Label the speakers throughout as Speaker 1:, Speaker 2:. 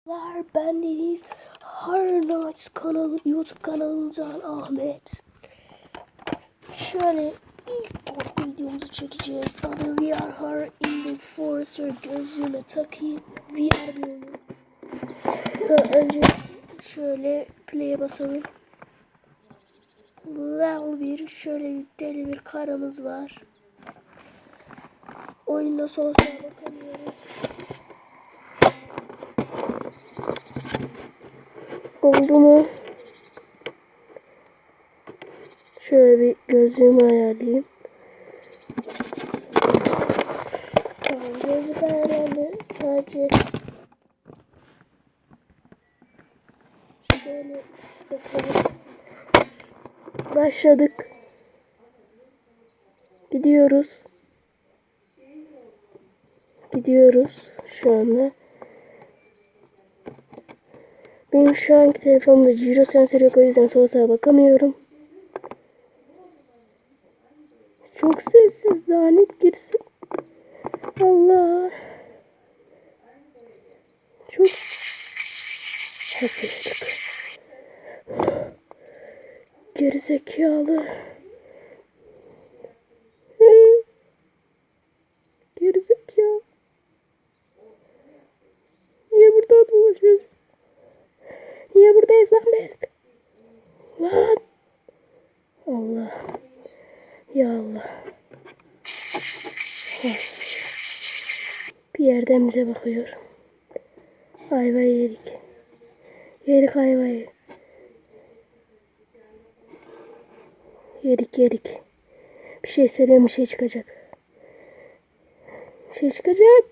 Speaker 1: Ben Deniz. Harnaç kanalı, YouTube kanalımızdan Ahmet. Şöyle ilk korku videomuzu çekeceğiz. Adı We Are Her in the Forest. Gözlüğüme takayım. We Are bir oyun. Önce şöyle play'e basalım. Level 1. Şöyle deli bir karamız var. Oyunda sol sağa bakamıyoruz. Oldu mu? Şöyle bir gözlüğümü ayarlayayım. Tamam, gözlük ayarlandı. Sadece şöyle bakalım. Başladık. Gidiyoruz şu anda. Benim şu anki telefonumda giro sensörü yok, o yüzden sola sağa bakamıyorum. Çok sessiz, lanet girsin. Allah. Çok hassaslık. Gerizekalı. Gerizekalı. Niye burada dolaşıyoruz? Niye buradayız Ahmet? Lan. Allah. Ya Allah. Has. Bir yerden bize bakıyor. Ayvayı yedik. Yedik ayvayı. Yedik. Bir şey söyleyeyim, bir şey çıkacak. Bir şey çıkacak.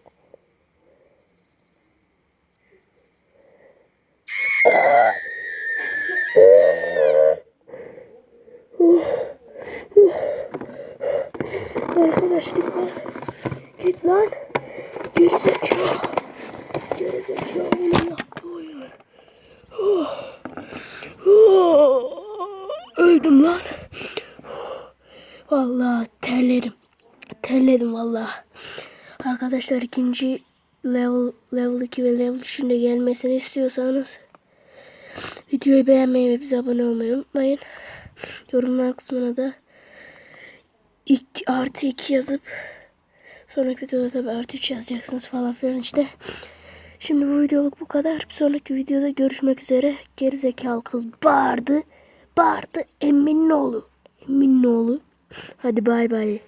Speaker 1: Arkadaş git lan. Gerizekalı bunun yaptığı oyunu. Öldüm lan. Vallahi terledim vallahi. Arkadaşlar ikinci level 2 ve level 3'ün de gelmesini istiyorsanız videoyu beğenmeyi ve bize abone olmayı unutmayın. Yorumlar kısmına da +2 yazıp sonraki videoda tabi +3 yazacaksınız falan filan işte. Şimdi bu videoluk bu kadar. Bir sonraki videoda görüşmek üzere. Gerizekalı kız bağırdı. Emin oğlu. Hadi bay bay.